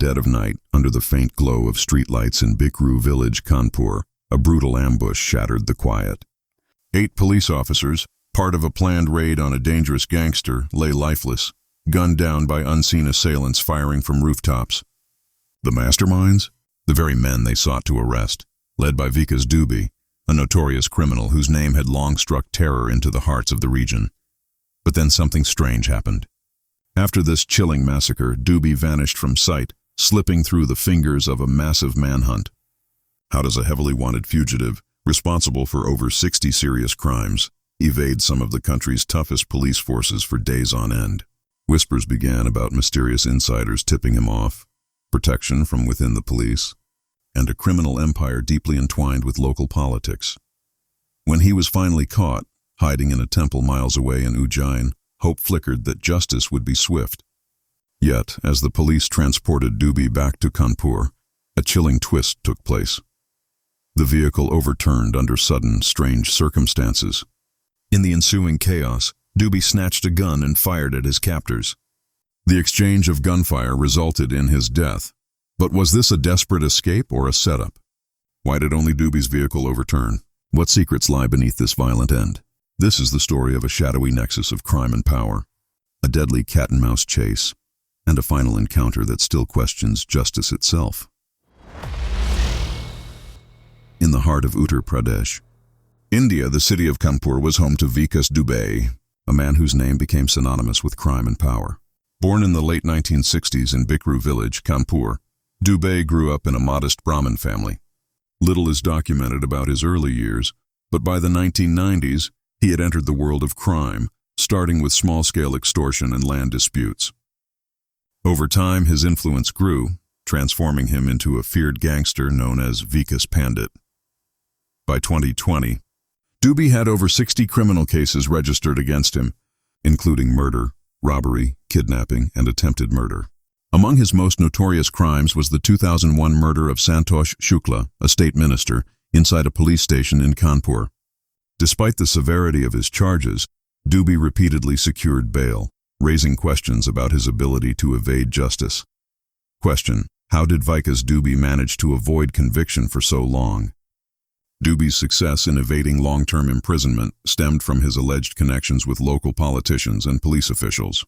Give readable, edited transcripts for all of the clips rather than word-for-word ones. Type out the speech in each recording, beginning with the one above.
dead of night, under the faint glow of streetlights in Bikru village, Kanpur, a brutal ambush shattered the quiet. 8 police officers, part of a planned raid on a dangerous gangster, lay lifeless, gunned down by unseen assailants firing from rooftops. The masterminds? The very men they sought to arrest, led by Vikas Dubey, a notorious criminal whose name had long struck terror into the hearts of the region. But then something strange happened. After this chilling massacre, Dubey vanished from sight, slipping through the fingers of a massive manhunt. How does a heavily wanted fugitive, responsible for over 60 serious crimes, evade some of the country's toughest police forces for days on end? Whispers began about mysterious insiders tipping him off, protection from within the police, and a criminal empire deeply entwined with local politics. When he was finally caught, hiding in a temple miles away in Ujjain, hope flickered that justice would be swift. Yet, as the police transported Dubey back to Kanpur, a chilling twist took place. The vehicle overturned under sudden, strange circumstances. In the ensuing chaos, Dubey snatched a gun and fired at his captors. The exchange of gunfire resulted in his death. But was this a desperate escape or a setup? Why did only Dubey's vehicle overturn? What secrets lie beneath this violent end? This is the story of a shadowy nexus of crime and power, a deadly cat-and-mouse chase, and a final encounter that still questions justice itself. In the heart of Uttar Pradesh, India, the city of Kanpur was home to Vikas Dubey, a man whose name became synonymous with crime and power. Born in the late 1960s in Bikru village, Kanpur, Dubey grew up in a modest Brahmin family. Little is documented about his early years, but by the 1990s, he had entered the world of crime, starting with small-scale extortion and land disputes. Over time, his influence grew, transforming him into a feared gangster known as Vikas Pandit. By 2020, Dubey had over 60 criminal cases registered against him, including murder, robbery, kidnapping, and attempted murder. Among his most notorious crimes was the 2001 murder of Santosh Shukla, a state minister, inside a police station in Kanpur. Despite the severity of his charges, Dubey repeatedly secured bail, raising questions about his ability to evade justice. Question: how did Vikas Dubey manage to avoid conviction for so long? Dubey's success in evading long-term imprisonment stemmed from his alleged connections with local politicians and police officials.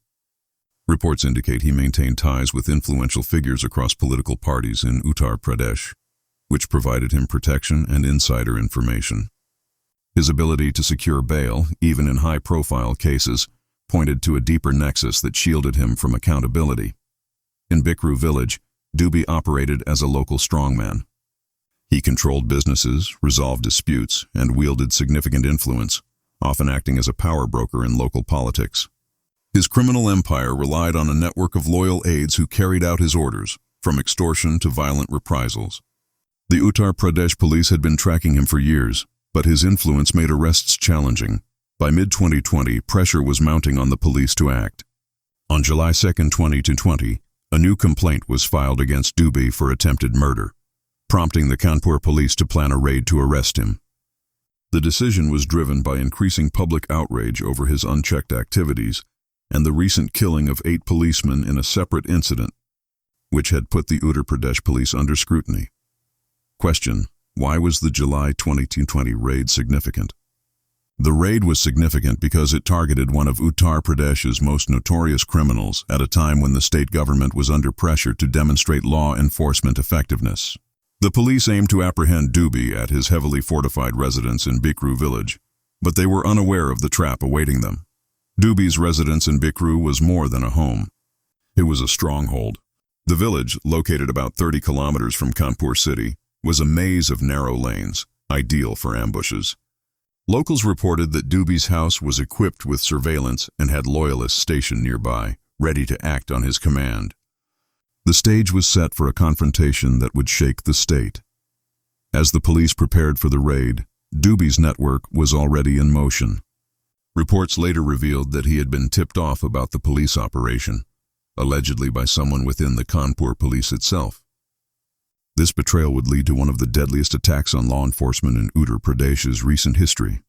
Reports indicate he maintained ties with influential figures across political parties in Uttar Pradesh, which provided him protection and insider information. His ability to secure bail, even in high-profile cases, pointed to a deeper nexus that shielded him from accountability. In Bikru village, Dubey operated as a local strongman. He controlled businesses, resolved disputes, and wielded significant influence, often acting as a power broker in local politics. His criminal empire relied on a network of loyal aides who carried out his orders, from extortion to violent reprisals. The Uttar Pradesh police had been tracking him for years, but his influence made arrests challenging. By mid-2020, pressure was mounting on the police to act. On July 2, 2020, a new complaint was filed against Dubey for attempted murder, prompting the Kanpur police to plan a raid to arrest him. The decision was driven by increasing public outrage over his unchecked activities and the recent killing of 8 policemen in a separate incident, which had put the Uttar Pradesh police under scrutiny. Question: why was the July 2020 raid significant? The raid was significant because it targeted one of Uttar Pradesh's most notorious criminals at a time when the state government was under pressure to demonstrate law enforcement effectiveness. The police aimed to apprehend Dubey at his heavily fortified residence in Bikru village, but they were unaware of the trap awaiting them. Dubey's residence in Bikru was more than a home. It was a stronghold. The village, located about 30 kilometers from Kanpur city, was a maze of narrow lanes, ideal for ambushes. Locals reported that Dubey's house was equipped with surveillance and had loyalists stationed nearby, ready to act on his command. The stage was set for a confrontation that would shake the state. As the police prepared for the raid, Dubey's network was already in motion. Reports later revealed that he had been tipped off about the police operation, allegedly by someone within the Kanpur police itself. This betrayal would lead to one of the deadliest attacks on law enforcement in Uttar Pradesh's recent history.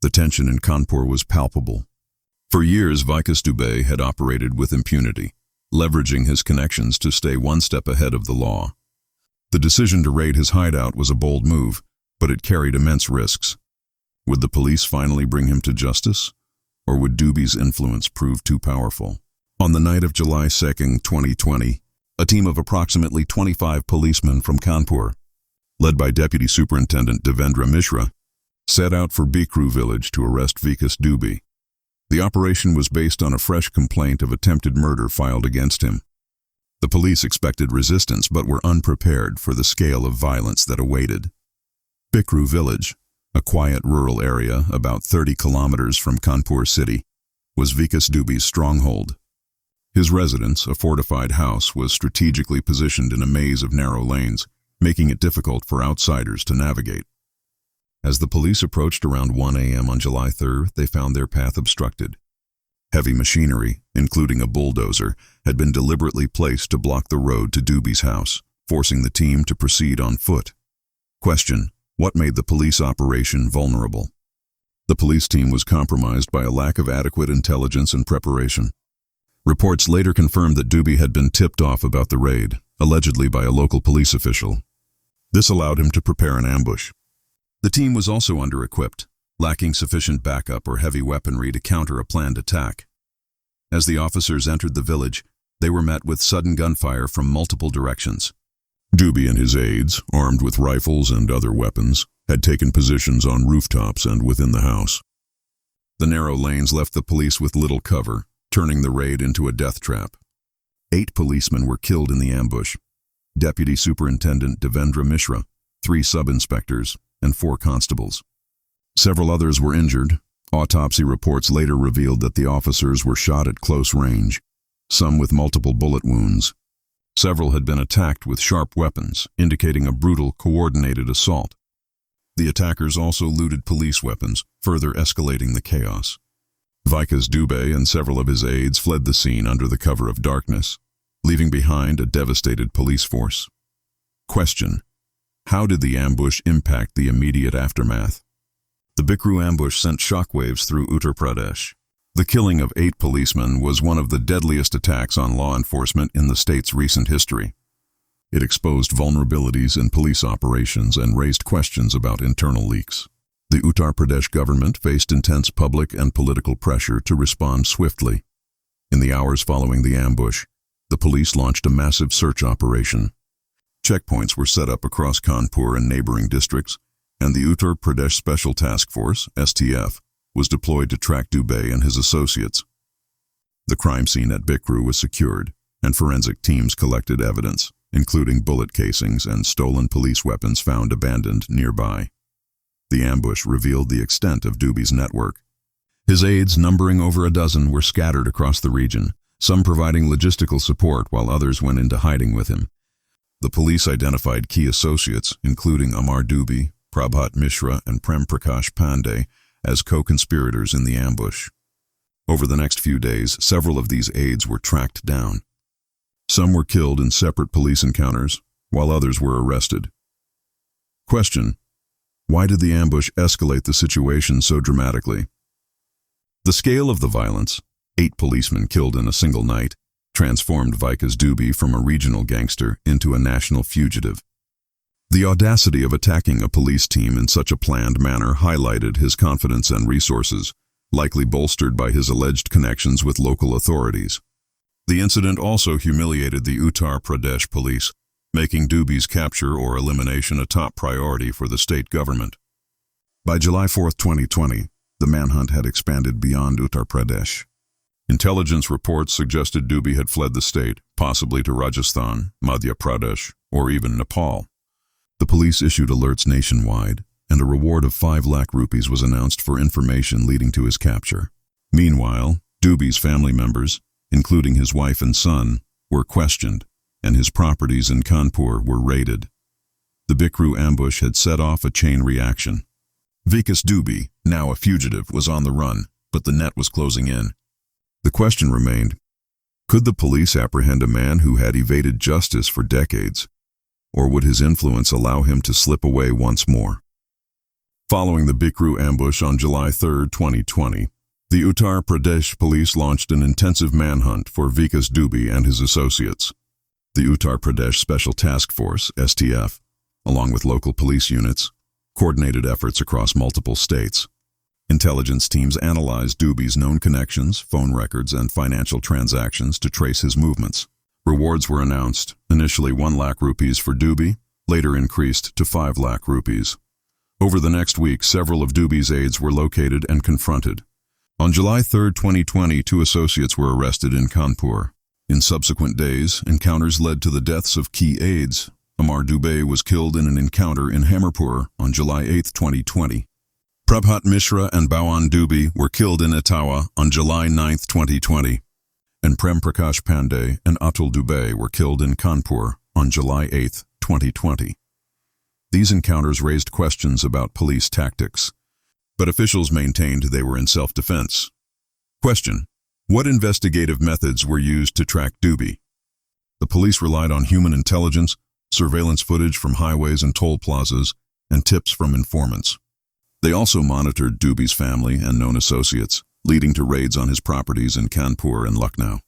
The tension in Kanpur was palpable. For years, Vikas Dubey had operated with impunity, leveraging his connections to stay one step ahead of the law. The decision to raid his hideout was a bold move, but it carried immense risks. Would the police finally bring him to justice? Or would Dubey's influence prove too powerful? On the night of July 2, 2020, a team of approximately 25 policemen from Kanpur, led by Deputy Superintendent Devendra Mishra, set out for Bikru village to arrest Vikas Dubey. The operation was based on a fresh complaint of attempted murder filed against him. The police expected resistance but were unprepared for the scale of violence that awaited. Bikru village, a quiet rural area about 30 kilometers from Kanpur city, was Vikas Dubey's stronghold. His residence, a fortified house, was strategically positioned in a maze of narrow lanes, making it difficult for outsiders to navigate. As the police approached around 1 a.m. on July 3rd, they found their path obstructed. Heavy machinery, including a bulldozer, had been deliberately placed to block the road to Dubey's house, forcing the team to proceed on foot. Question: what made the police operation vulnerable? The police team was compromised by a lack of adequate intelligence and preparation. Reports later confirmed that Dubey had been tipped off about the raid, allegedly by a local police official. This allowed him to prepare an ambush. The team was also under-equipped, lacking sufficient backup or heavy weaponry to counter a planned attack. As the officers entered the village, they were met with sudden gunfire from multiple directions. Dubey and his aides, armed with rifles and other weapons, had taken positions on rooftops and within the house. The narrow lanes left the police with little cover, turning the raid into a death trap. 8 policemen were killed in the ambush: Deputy Superintendent Devendra Mishra, 3 sub-inspectors, and 4 constables. Several others were injured. Autopsy reports later revealed that the officers were shot at close range, some with multiple bullet wounds. Several had been attacked with sharp weapons, indicating a brutal, coordinated assault. The attackers also looted police weapons, further escalating the chaos. Vikas Dubey and several of his aides fled the scene under the cover of darkness, leaving behind a devastated police force. Question: how did the ambush impact the immediate aftermath? The Bikru ambush sent shockwaves through Uttar Pradesh. The killing of 8 policemen was one of the deadliest attacks on law enforcement in the state's recent history. It exposed vulnerabilities in police operations and raised questions about internal leaks. The Uttar Pradesh government faced intense public and political pressure to respond swiftly. In the hours following the ambush, the police launched a massive search operation. Checkpoints were set up across Kanpur and neighboring districts, and the Uttar Pradesh Special Task Force, STF, was deployed to track Dubey and his associates. The crime scene at Bikru was secured, and forensic teams collected evidence, including bullet casings and stolen police weapons found abandoned nearby. The ambush revealed the extent of Dubey's network. His aides, numbering over a dozen, were scattered across the region, some providing logistical support while others went into hiding with him. The police identified key associates, including Amar Dubey, Prabhat Mishra, and Prem Prakash Pandey, as co-conspirators in the ambush. Over the next few days, several of these aides were tracked down. Some were killed in separate police encounters, while others were arrested. Question: why did the ambush escalate the situation so dramatically? The scale of the violence, 8 policemen killed in a single night, transformed Vikas Dubey from a regional gangster into a national fugitive. The audacity of attacking a police team in such a planned manner highlighted his confidence and resources, likely bolstered by his alleged connections with local authorities. The incident also humiliated the Uttar Pradesh police, making Dubey's capture or elimination a top priority for the state government. By July 4, 2020, the manhunt had expanded beyond Uttar Pradesh. Intelligence reports suggested Dubey had fled the state, possibly to Rajasthan, Madhya Pradesh, or even Nepal. The police issued alerts nationwide, and a reward of 5 lakh rupees was announced for information leading to his capture. Meanwhile, Dubey's family members, including his wife and son, were questioned, and his properties in Kanpur were raided. The Bikru ambush had set off a chain reaction. Vikas Dubey, now a fugitive, was on the run, but the net was closing in. The question remained: could the police apprehend a man who had evaded justice for decades? Or would his influence allow him to slip away once more? Following the Bikru ambush on July 3, 2020, The Uttar Pradesh police launched an intensive manhunt for Vikas Dubey and his associates. The Uttar Pradesh Special Task Force, STF, along with local police units, coordinated efforts across multiple states. Intelligence teams analyzed Dubey's known connections, phone records, and financial transactions to trace his movements. Rewards were announced, initially 1 lakh rupees for Dubey, later increased to 5 lakh rupees. Over the next week, several of Dubey's aides were located and confronted. On July 3, 2020, 2 associates were arrested in Kanpur. In subsequent days, encounters led to the deaths of key aides. Amar Dubey was killed in an encounter in Hamirpur on July 8, 2020. Prabhat Mishra and Bhawan Dubey were killed in Etawah on July 9, 2020. And Prem Prakash Pandey and Atul Dubey were killed in Kanpur on July 8, 2020. These encounters raised questions about police tactics, but officials maintained they were in self-defense. Question: what investigative methods were used to track Dubey? The police relied on human intelligence, surveillance footage from highways and toll plazas, and tips from informants. They also monitored Dubey's family and known associates, leading to raids on his properties in Kanpur and Lucknow.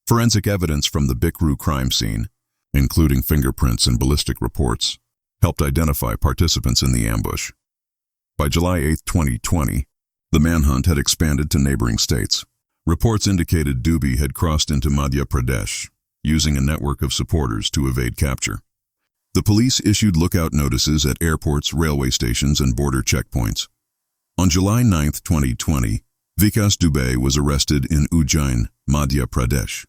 Forensic evidence from the Bikru crime scene, including fingerprints and ballistic reports, helped identify participants in the ambush. By July 8, 2020, the manhunt had expanded to neighboring states. Reports indicated Dubey had crossed into Madhya Pradesh, using a network of supporters to evade capture. The police issued lookout notices at airports, railway stations, and border checkpoints. On July 9, 2020, Vikas Dubey was arrested in Ujjain, Madhya Pradesh.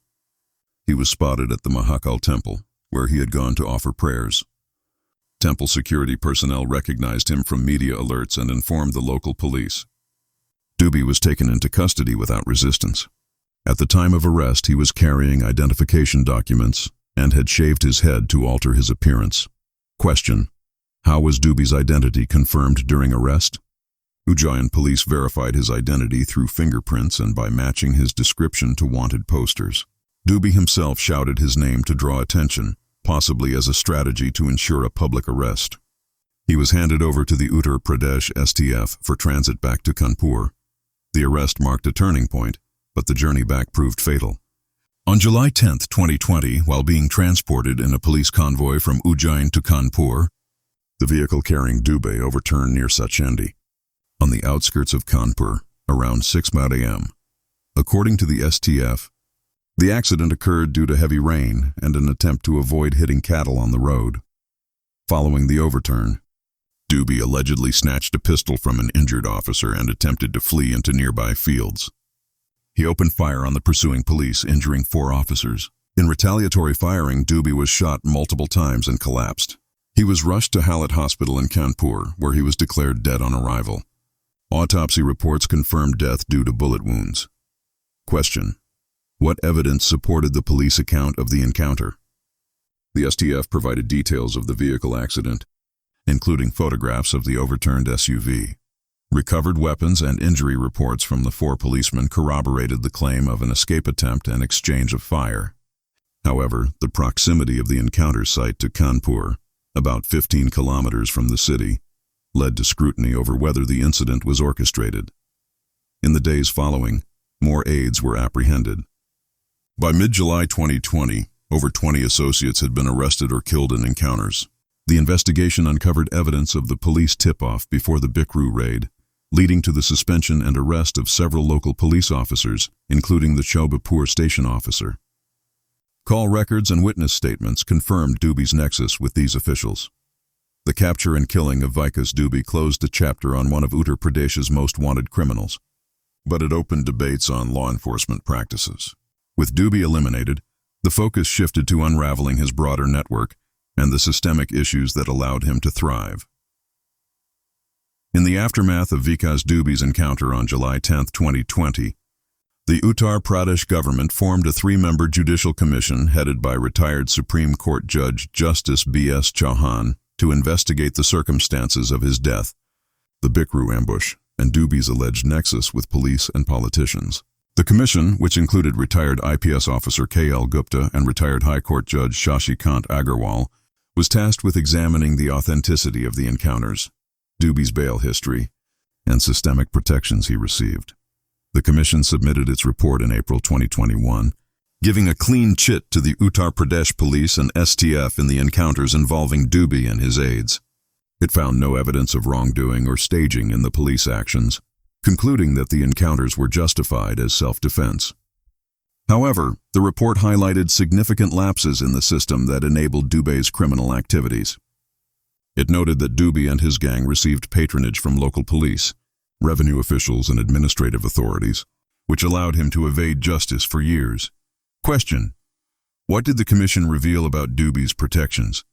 He was spotted at the Mahakal temple, where he had gone to offer prayers. Temple security personnel recognized him from media alerts and informed the local police. Dubey was taken into custody without resistance. At the time of arrest, he was carrying identification documents and had shaved his head to alter his appearance. Question: how was Dubey's identity confirmed during arrest? Ujjain police verified his identity through fingerprints and by matching his description to wanted posters. Dubey himself shouted his name to draw attention, possibly as a strategy to ensure a public arrest. He was handed over to the Uttar Pradesh STF for transit back to Kanpur. The arrest marked a turning point, but the journey back proved fatal. On July 10, 2020, while being transported in a police convoy from Ujjain to Kanpur, the vehicle carrying Dubey overturned near Sachandi, on the outskirts of Kanpur, around 6 a.m. According to the STF, the accident occurred due to heavy rain and an attempt to avoid hitting cattle on the road. Following the overturn, Dubey allegedly snatched a pistol from an injured officer and attempted to flee into nearby fields. He opened fire on the pursuing police, injuring 4 officers. In retaliatory firing, Dubey was shot multiple times and collapsed. He was rushed to Halat Hospital in Kanpur, where he was declared dead on arrival. Autopsy reports confirmed death due to bullet wounds. Question: what evidence supported the police account of the encounter? The STF provided details of the vehicle accident, including photographs of the overturned SUV. Recovered weapons and injury reports from the 4 policemen corroborated the claim of an escape attempt and exchange of fire. However, the proximity of the encounter site to Kanpur, about 15 kilometers from the city, led to scrutiny over whether the incident was orchestrated. In the days following, more aides were apprehended. By mid-July 2020, over 20 associates had been arrested or killed in encounters. The investigation uncovered evidence of the police tip-off before the Bikru raid, leading to the suspension and arrest of several local police officers, including the Chaubapur station officer. Call records and witness statements confirmed Dubey's nexus with these officials. The capture and killing of Vikas Dubey closed a chapter on one of Uttar Pradesh's most wanted criminals, but it opened debates on law enforcement practices. With Dubey eliminated, the focus shifted to unraveling his broader network and the systemic issues that allowed him to thrive. In the aftermath of Vikas Dubey's encounter on July 10, 2020, the Uttar Pradesh government formed a 3-member judicial commission headed by retired Supreme Court Judge Justice B.S. Chauhan to investigate the circumstances of his death, the Bikru ambush, and Dubey's alleged nexus with police and politicians. The commission, which included retired IPS officer K.L. Gupta and retired High Court Judge Shashikant Agarwal, was tasked with examining the authenticity of the encounters, Dubey's bail history, and systemic protections he received. The commission submitted its report in April 2021, giving a clean chit to the Uttar Pradesh police and STF in the encounters involving Dubey and his aides. It found no evidence of wrongdoing or staging in the police actions, concluding that the encounters were justified as self-defense. However, the report highlighted significant lapses in the system that enabled Dubey's criminal activities. It noted that Dubey and his gang received patronage from local police, revenue officials, and administrative authorities, which allowed him to evade justice for years. Question: what did the commission reveal about Dubey's protections?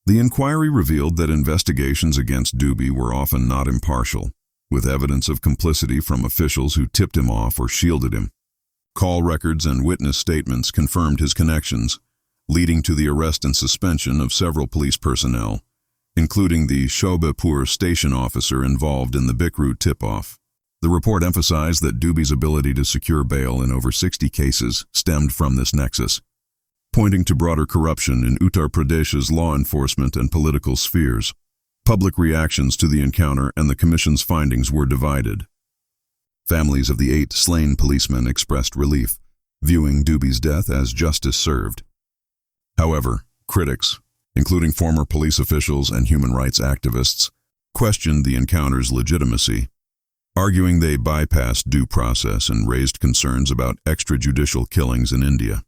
The inquiry revealed that investigations against Dubey were often not impartial, with evidence of complicity from officials who tipped him off or shielded him. Call records and witness statements confirmed his connections, leading to the arrest and suspension of several police personnel, including the Shobhapur station officer involved in the Bikru tip-off. The report emphasized that Dubey's ability to secure bail in over 60 cases stemmed from this nexus, pointing to broader corruption in Uttar Pradesh's law enforcement and political spheres. Public reactions to the encounter and the commission's findings were divided. Families of the 8 slain policemen expressed relief, viewing Dubey's death as justice served. However, critics, including former police officials and human rights activists, questioned the encounter's legitimacy, arguing they bypassed due process and raised concerns about extrajudicial killings in India.